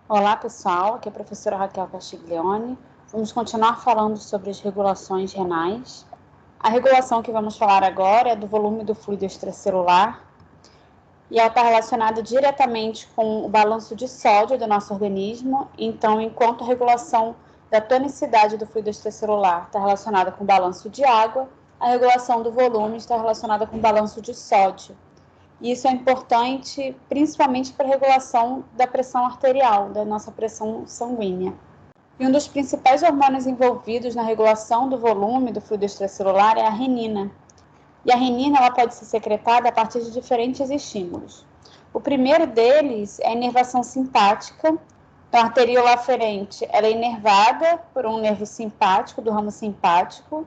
Olá, pessoal. Aqui é a professora Raquel Castiglione. Vamos continuar falando sobre as regulações renais. A regulação que vamos falar agora é do volume do fluido extracelular e ela está relacionada diretamente com o balanço de sódio do nosso organismo. Então, enquanto a regulação da tonicidade do fluido extracelular está relacionada com o balanço de água, a regulação do volume está relacionada com o balanço de sódio. E isso é importante principalmente para a regulação da pressão arterial, da nossa pressão sanguínea. E um dos principais hormônios envolvidos na regulação do volume do fluido extracelular é a renina. E a renina ela pode ser secretada a partir de diferentes estímulos. O primeiro deles é a inervação simpática. Então, a arteríola aferente ela é inervada por um nervo simpático, do ramo simpático.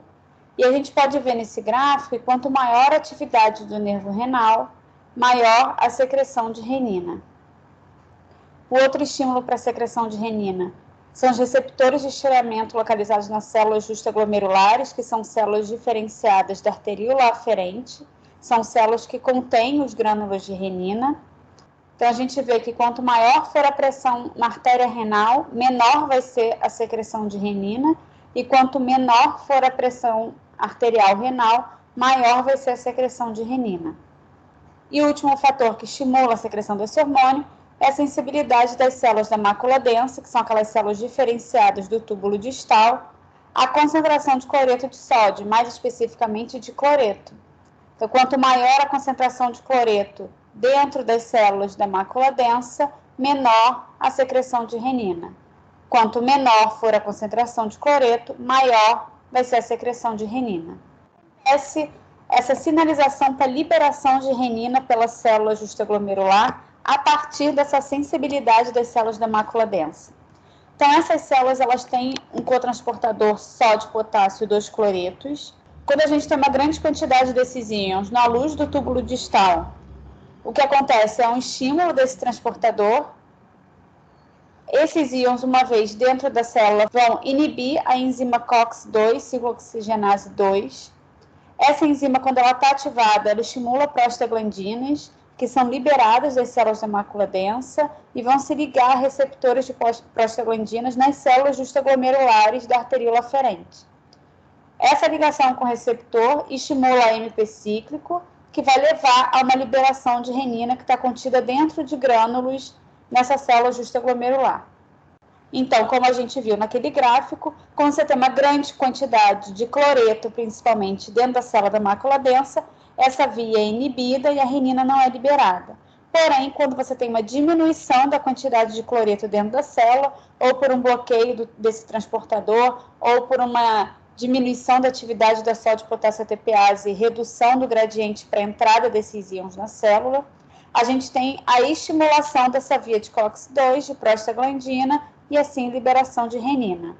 E a gente pode ver nesse gráfico que quanto maior a atividade do nervo renal, maior a secreção de renina. O outro estímulo para a secreção de renina são os receptores de estiramento localizados nas células justaglomerulares, que são células diferenciadas da arteríola aferente, são células que contêm os grânulos de renina. Então, a gente vê que quanto maior for a pressão na artéria renal, menor vai ser a secreção de renina, e quanto menor for a pressão arterial renal, maior vai ser a secreção de renina. E o último fator que estimula a secreção desse hormônio é a sensibilidade das células da mácula densa, que são aquelas células diferenciadas do túbulo distal, à concentração de cloreto de sódio, mais especificamente de cloreto. Então, quanto maior a concentração de cloreto dentro das células da mácula densa, menor a secreção de renina. Quanto menor for a concentração de cloreto, maior vai ser a secreção de renina. Essa sinalização para liberação de renina pela célula justaglomerular a partir dessa sensibilidade das células da mácula densa. Então, essas células elas têm um cotransportador sódio, potássio e 2 cloretos. Quando a gente tem uma grande quantidade desses íons na luz do túbulo distal, o que acontece é um estímulo desse transportador. Esses íons, uma vez dentro da célula, vão inibir a enzima COX-2, ciclooxigenase 2. Essa enzima, quando ela está ativada, ela estimula prostaglandinas, que são liberadas das células da mácula densa e vão se ligar a receptores de prostaglandinas nas células justaglomerulares da arteríola aferente. Essa ligação com o receptor estimula a AMP cíclico, que vai levar a uma liberação de renina que está contida dentro de grânulos nessa célula justaglomerular. Então, como a gente viu naquele gráfico, quando você tem uma grande quantidade de cloreto, principalmente dentro da célula da mácula densa, essa via é inibida e a renina não é liberada. Porém, quando você tem uma diminuição da quantidade de cloreto dentro da célula, ou por um bloqueio desse transportador, ou por uma diminuição da atividade da sódio potássio ATPase e redução do gradiente para a entrada desses íons na célula, a gente tem a estimulação dessa via de COX-2, de prostaglandina, e assim liberação de renina.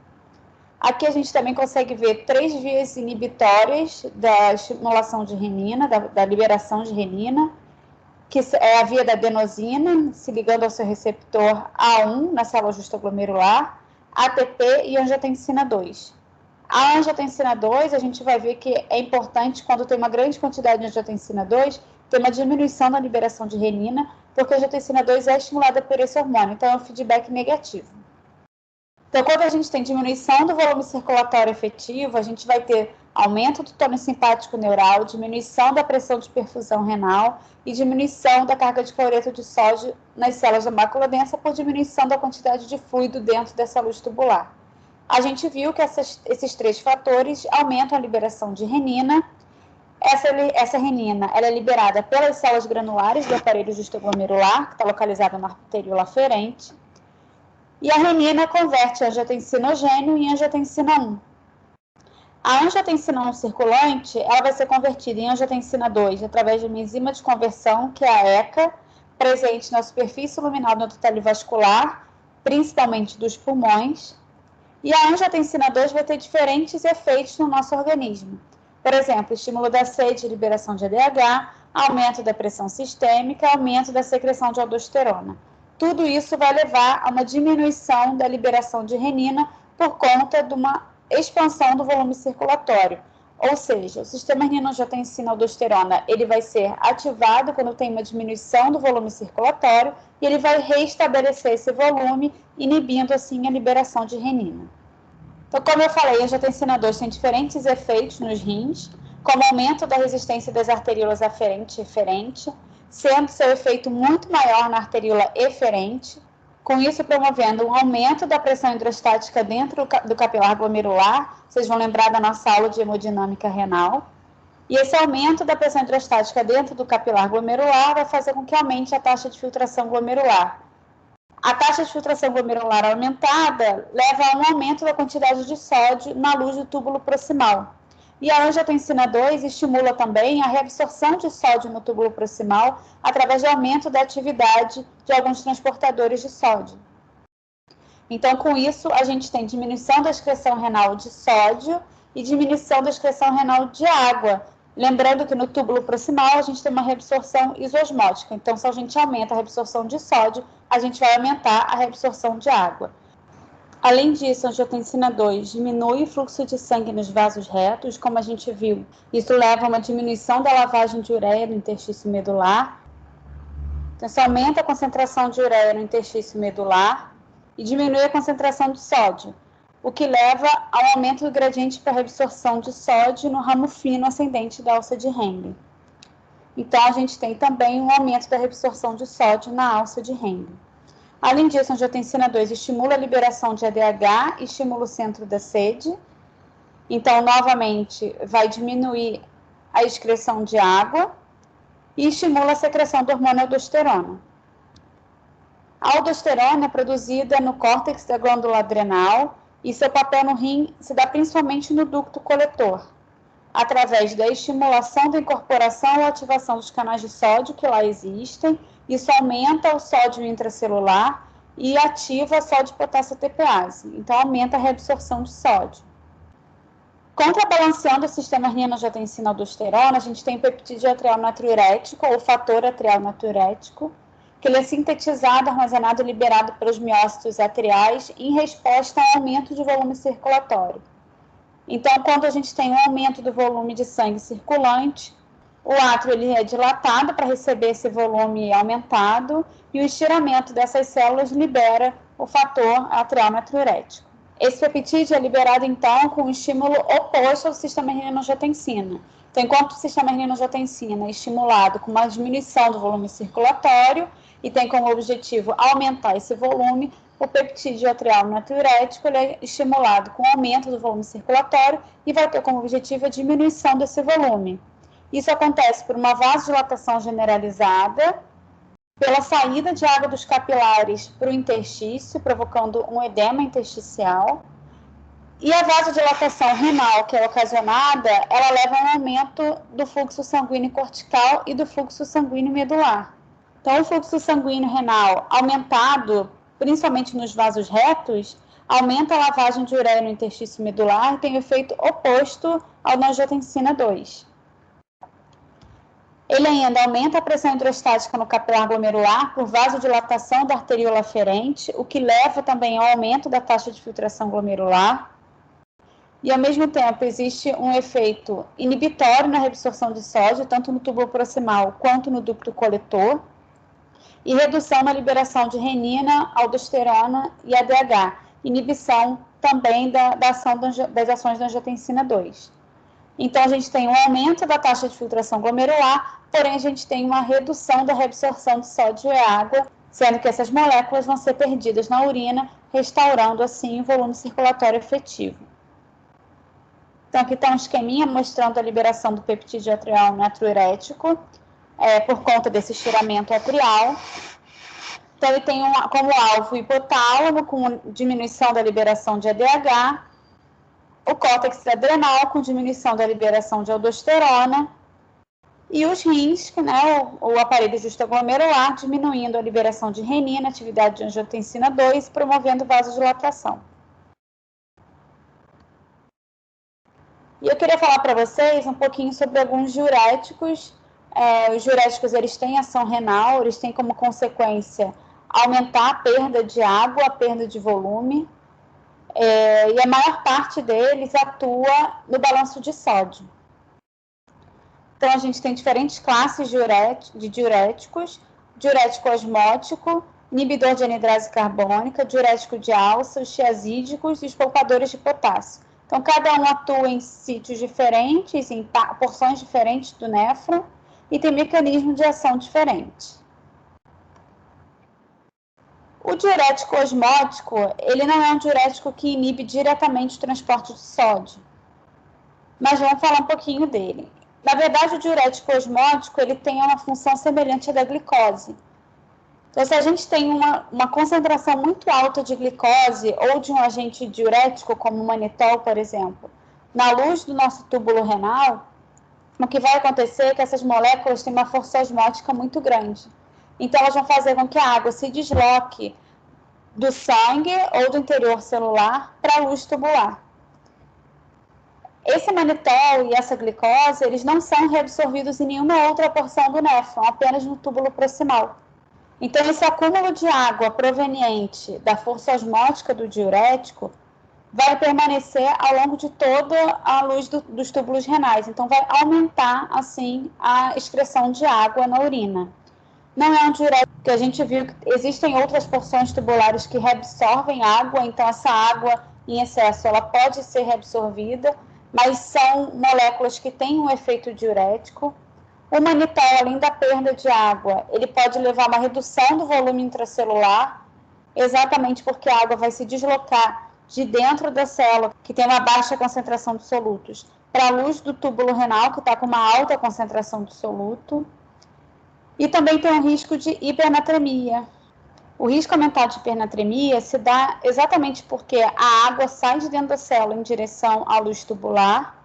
Aqui a gente também consegue ver 3 vias inibitórias da estimulação de renina, da liberação de renina, que é a via da adenosina, se ligando ao seu receptor A1 na célula justaglomerular, ATP e angiotensina 2. A angiotensina 2, a gente vai ver que é importante quando tem uma grande quantidade de angiotensina 2, ter uma diminuição na liberação de renina, porque a angiotensina 2 é estimulada por esse hormônio, então é um feedback negativo. Então, quando a gente tem diminuição do volume circulatório efetivo, a gente vai ter aumento do tônus simpático neural, diminuição da pressão de perfusão renal e diminuição da carga de cloreto de sódio nas células da mácula densa por diminuição da quantidade de fluido dentro dessa luz tubular. A gente viu que esses 3 fatores aumentam a liberação de renina. Essa renina ela é liberada pelas células granulares do aparelho justaglomerular, que está localizado na arteríola aferente. E a renina converte a angiotensinogênio em angiotensina 1. A angiotensina 1 circulante ela vai ser convertida em angiotensina 2 através de uma enzima de conversão, que é a ECA, presente na superfície luminal do endotélio vascular, principalmente dos pulmões. E a angiotensina 2 vai ter diferentes efeitos no nosso organismo. Por exemplo, estímulo da sede e liberação de ADH, aumento da pressão sistêmica, aumento da secreção de aldosterona. Tudo isso vai levar a uma diminuição da liberação de renina por conta de uma expansão do volume circulatório. Ou seja, o sistema renina-angiotensina-aldosterona ele vai ser ativado quando tem uma diminuição do volume circulatório e ele vai reestabelecer esse volume, inibindo assim a liberação de renina. Então, como eu falei, a angiotensina 2 tem diferentes efeitos nos rins, como aumento da resistência das arteríolas aferente e eferente, sendo seu efeito muito maior na arteríola eferente, com isso promovendo um aumento da pressão hidrostática dentro do capilar glomerular. Vocês vão lembrar da nossa aula de hemodinâmica renal. E esse aumento da pressão hidrostática dentro do capilar glomerular vai fazer com que aumente a taxa de filtração glomerular. A taxa de filtração glomerular aumentada leva a um aumento da quantidade de sódio na luz do túbulo proximal. E a angiotensina 2 estimula também a reabsorção de sódio no túbulo proximal através de aumento da atividade de alguns transportadores de sódio. Então, com isso, a gente tem diminuição da excreção renal de sódio e diminuição da excreção renal de água. Lembrando que no túbulo proximal a gente tem uma reabsorção isosmótica. Então, se a gente aumenta a reabsorção de sódio, a gente vai aumentar a reabsorção de água. Além disso, a angiotensina 2 diminui o fluxo de sangue nos vasos retos, como a gente viu. Isso leva a uma diminuição da lavagem de ureia no interstício medular. Então, isso aumenta a concentração de ureia no interstício medular e diminui a concentração de sódio, o que leva ao aumento do gradiente para reabsorção de sódio no ramo fino ascendente da alça de Henle. Então, a gente tem também um aumento da reabsorção de sódio na alça de Henle. Além disso, a angiotensina 2 estimula a liberação de ADH e estimula o centro da sede. Então, novamente, vai diminuir a excreção de água e estimula a secreção do hormônio aldosterona. A aldosterona é produzida no córtex da glândula adrenal e seu papel no rim se dá principalmente no ducto coletor, através da estimulação da incorporação ou ativação dos canais de sódio que lá existem. Isso aumenta o sódio intracelular e ativa a sódio-potássio TPase. Então, aumenta a reabsorção de sódio. Contrabalanceando o sistema renina-angiotensina-aldosterona, a gente tem o peptídeo atrial natriurético, ou fator atrial natriurético, que ele é sintetizado, armazenado e liberado pelos miócitos atriais em resposta ao aumento de volume circulatório. Então, quando a gente tem um aumento do volume de sangue circulante, o átrio ele é dilatado para receber esse volume aumentado e o estiramento dessas células libera o fator atrial natriurético. Esse peptídeo é liberado, então, com um estímulo oposto ao sistema renina-angiotensina. Então, enquanto o sistema renina-angiotensina é estimulado com uma diminuição do volume circulatório e tem como objetivo aumentar esse volume, o peptídeo atrial natriurético ele é estimulado com aumento do volume circulatório e vai ter como objetivo a diminuição desse volume. Isso acontece por uma vasodilatação generalizada, pela saída de água dos capilares para o interstício, provocando um edema intersticial. E a vasodilatação renal, que é ocasionada, ela leva a um aumento do fluxo sanguíneo cortical e do fluxo sanguíneo medular. Então, o fluxo sanguíneo renal aumentado, principalmente nos vasos retos, aumenta a lavagem de ureia no interstício medular e tem o efeito oposto ao da angiotensina 2. Ele ainda aumenta a pressão hidrostática no capilar glomerular por vasodilatação da arteríola aferente, o que leva também ao aumento da taxa de filtração glomerular. E, ao mesmo tempo, existe um efeito inibitório na reabsorção de sódio, tanto no túbulo proximal quanto no ducto coletor, e redução na liberação de renina, aldosterona e ADH, inibição também da ação das ações da angiotensina 2. Então, a gente tem um aumento da taxa de filtração glomerular, porém, a gente tem uma redução da reabsorção de sódio e água, sendo que essas moléculas vão ser perdidas na urina, restaurando, assim, o volume circulatório efetivo. Então, aqui está um esqueminha mostrando a liberação do peptídeo atrial natriurético, por conta desse estiramento atrial. Então, ele tem como alvo o hipotálamo, com diminuição da liberação de ADH, o córtex adrenal, com diminuição da liberação de aldosterona, e os rins, o aparelho justaglomerular, diminuindo a liberação de renina, atividade de angiotensina 2, promovendo vasodilatação. E eu queria falar para vocês um pouquinho sobre alguns diuréticos. Os diuréticos, eles têm ação renal, eles têm como consequência aumentar a perda de água, a perda de volume, e a maior parte deles atua no balanço de sódio. Então, a gente tem diferentes classes de diuréticos: diurético osmótico, inibidor de anidrase carbônica, diurético de alça, os tiazídicos e os poupadores de potássio. Então, cada um atua em sítios diferentes, em porções diferentes do néfron, e tem mecanismo de ação diferente. O diurético osmótico, ele não é um diurético que inibe diretamente o transporte de sódio, mas vamos falar um pouquinho dele. Na verdade, o diurético osmótico, ele tem uma função semelhante à da glicose. Então, se a gente tem uma concentração muito alta de glicose ou de um agente diurético, como o manitol, por exemplo, na luz do nosso túbulo renal, o que vai acontecer é que essas moléculas têm uma força osmótica muito grande. Então, elas vão fazer com que a água se desloque do sangue ou do interior celular para a luz tubular. Esse manitol e essa glicose, eles não são reabsorvidos em nenhuma outra porção do néfron, apenas no túbulo proximal. Então, esse acúmulo de água proveniente da força osmótica do diurético vai permanecer ao longo de toda a luz dos túbulos renais. Então, vai aumentar, assim, a excreção de água na urina. Não é um diurético que a gente viu que existem outras porções tubulares que reabsorvem água, então essa água em excesso ela pode ser reabsorvida, mas são moléculas que têm um efeito diurético. O manitol, além da perda de água, ele pode levar a uma redução do volume intracelular, exatamente porque a água vai se deslocar de dentro da célula, que tem uma baixa concentração de solutos, para a luz do túbulo renal, que está com uma alta concentração de soluto. E também tem um risco de hipernatremia. O risco aumentado de hipernatremia se dá exatamente porque a água sai de dentro da célula em direção à luz tubular,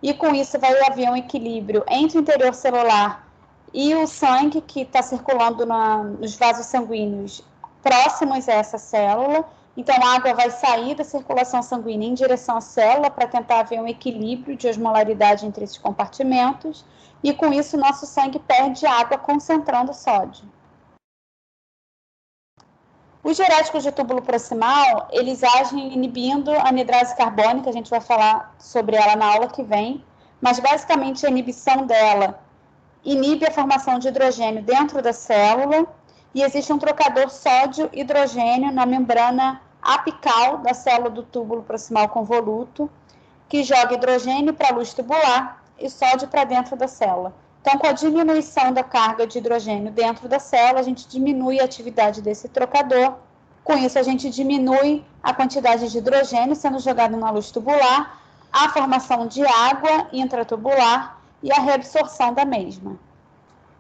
e com isso vai haver um equilíbrio entre o interior celular e o sangue que está circulando nos vasos sanguíneos próximos a essa célula. Então, a água vai sair da circulação sanguínea em direção à célula para tentar haver um equilíbrio de osmolaridade entre esses compartimentos, e com isso o nosso sangue perde água concentrando sódio. Os diuréticos de túbulo proximal, eles agem inibindo a anidrase carbônica, a gente vai falar sobre ela na aula que vem, mas basicamente a inibição dela inibe a formação de hidrogênio dentro da célula, e existe um trocador sódio-hidrogênio na membrana apical da célula do túbulo proximal convoluto, que joga hidrogênio para a luz tubular e sódio para dentro da célula. Então, com a diminuição da carga de hidrogênio dentro da célula, a gente diminui a atividade desse trocador. Com isso, a gente diminui a quantidade de hidrogênio sendo jogado na luz tubular, a formação de água intratubular e a reabsorção da mesma.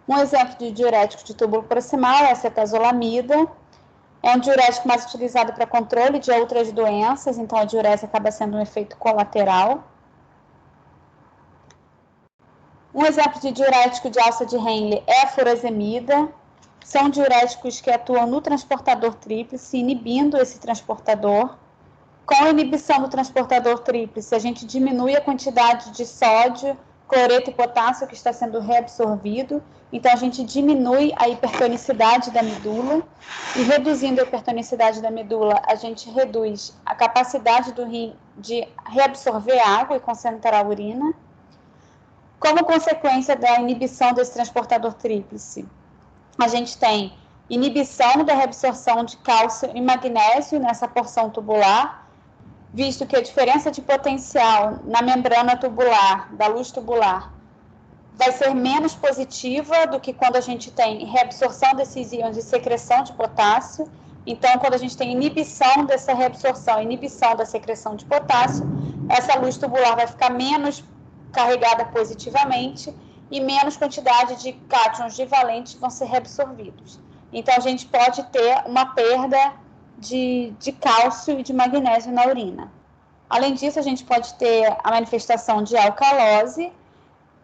Um exemplo de diurético de túbulo proximal é a acetazolamida. É um diurético mais utilizado para controle de outras doenças, então a diurese acaba sendo um efeito colateral. Um exemplo de diurético de alça de Henle é a furosemida. São diuréticos que atuam no transportador tríplice, inibindo esse transportador. Com a inibição do transportador tríplice, a gente diminui a quantidade de sódio, cloreto e potássio que está sendo reabsorvido. Então, a gente diminui a hipertonicidade da medula, e reduzindo a hipertonicidade da medula, a gente reduz a capacidade do rim de reabsorver água e concentrar a urina. Como consequência da inibição desse transportador tríplice, a gente tem inibição da reabsorção de cálcio e magnésio nessa porção tubular, visto que a diferença de potencial na membrana tubular, da luz tubular, vai ser menos positiva do que quando a gente tem reabsorção desses íons e secreção de potássio. Então, quando a gente tem inibição dessa reabsorção, inibição da secreção de potássio, essa luz tubular vai ficar menos carregada positivamente e menos quantidade de cátions divalentes vão ser reabsorvidos. Então, a gente pode ter uma perda de cálcio e de magnésio na urina. Além disso, a gente pode ter a manifestação de alcalose,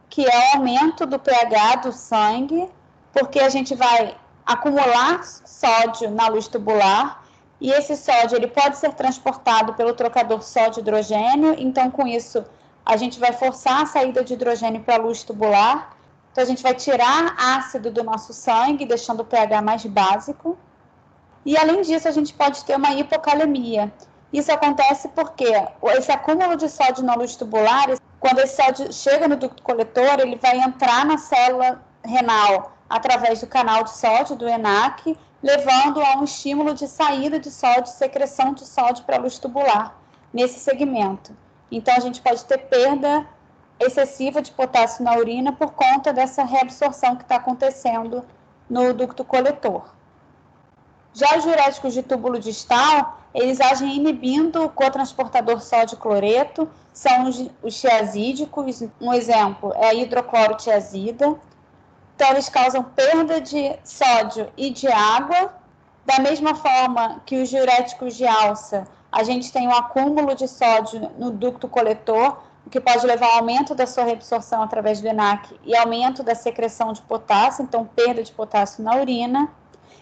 que é o aumento do pH do sangue, porque a gente vai acumular sódio na luz tubular, e esse sódio ele pode ser transportado pelo trocador sódio-hidrogênio. Então, com isso, a gente vai forçar a saída de hidrogênio para a luz tubular. Então, a gente vai tirar ácido do nosso sangue, deixando o pH mais básico. E, além disso, a gente pode ter uma hipocalemia. Isso acontece porque esse acúmulo de sódio na luz tubular, Quando esse sódio chega no ducto coletor, ele vai entrar na célula renal através do canal de sódio do ENaC, levando a um estímulo de saída de sódio, secreção de sódio para a luz tubular nesse segmento. Então, a gente pode ter perda excessiva de potássio na urina por conta dessa reabsorção que está acontecendo no ducto coletor. Já os diuréticos de túbulo distal, eles agem inibindo o cotransportador sódio-cloreto, são os tiazídicos, um exemplo é a hidroclorotiazida. Então, eles causam perda de sódio e de água. Da mesma forma que os diuréticos de alça, a gente tem um acúmulo de sódio no ducto coletor, o que pode levar ao aumento da sua reabsorção através do ENaC e aumento da secreção de potássio, então perda de potássio na urina.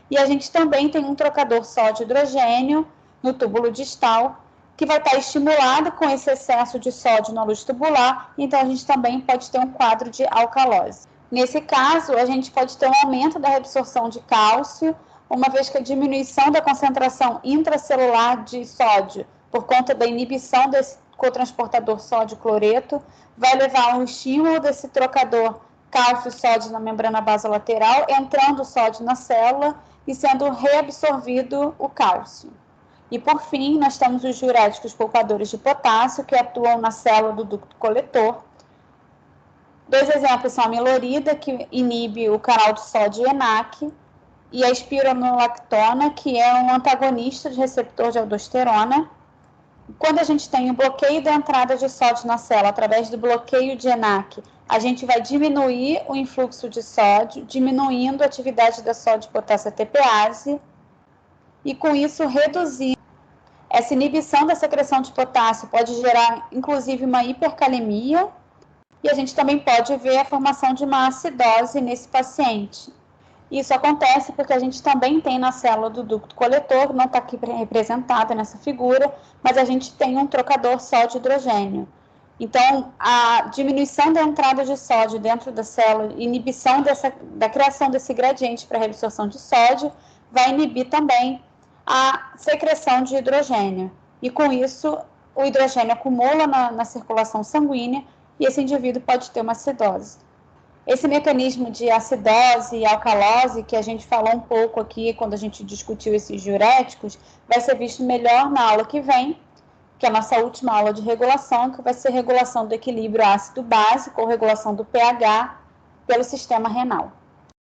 E a gente também tem um trocador sódio-hidrogênio no túbulo distal, que vai estar estimulado com esse excesso de sódio na luz tubular, então a gente também pode ter um quadro de alcalose. Nesse caso, a gente pode ter um aumento da reabsorção de cálcio, uma vez que a diminuição da concentração intracelular de sódio, por conta da inibição desse cotransportador sódio-cloreto, vai levar a um estímulo desse trocador cálcio-sódio na membrana basolateral, entrando o sódio na célula e sendo reabsorvido o cálcio. E, por fim, nós temos os diuréticos poupadores de potássio, que atuam na célula do ducto coletor. Dois exemplos são a milorida, que inibe o canal de sódio ENaC, e a espironolactona, que é um antagonista de receptor de aldosterona. Quando a gente tem o bloqueio da entrada de sódio na célula através do bloqueio de ENaC, a gente vai diminuir o influxo de sódio, diminuindo a atividade da sódio-potássio ATPase, e com isso reduzir. Essa inibição da secreção de potássio pode gerar, inclusive, uma hipercalemia, e a gente também pode ver a formação de uma acidose nesse paciente. Isso acontece porque a gente também tem na célula do ducto coletor, não está aqui representada nessa figura, mas a gente tem um trocador sódio-hidrogênio. Então, a diminuição da entrada de sódio dentro da célula, inibição da criação desse gradiente para reabsorção de sódio, vai inibir também a secreção de hidrogênio. E com isso, o hidrogênio acumula na circulação sanguínea e esse indivíduo pode ter uma acidose. Esse mecanismo de acidose e alcalose, que a gente falou um pouco aqui quando a gente discutiu esses diuréticos, vai ser visto melhor na aula que vem, que é a nossa última aula de regulação, que vai ser regulação do equilíbrio ácido-básico ou regulação do pH pelo sistema renal.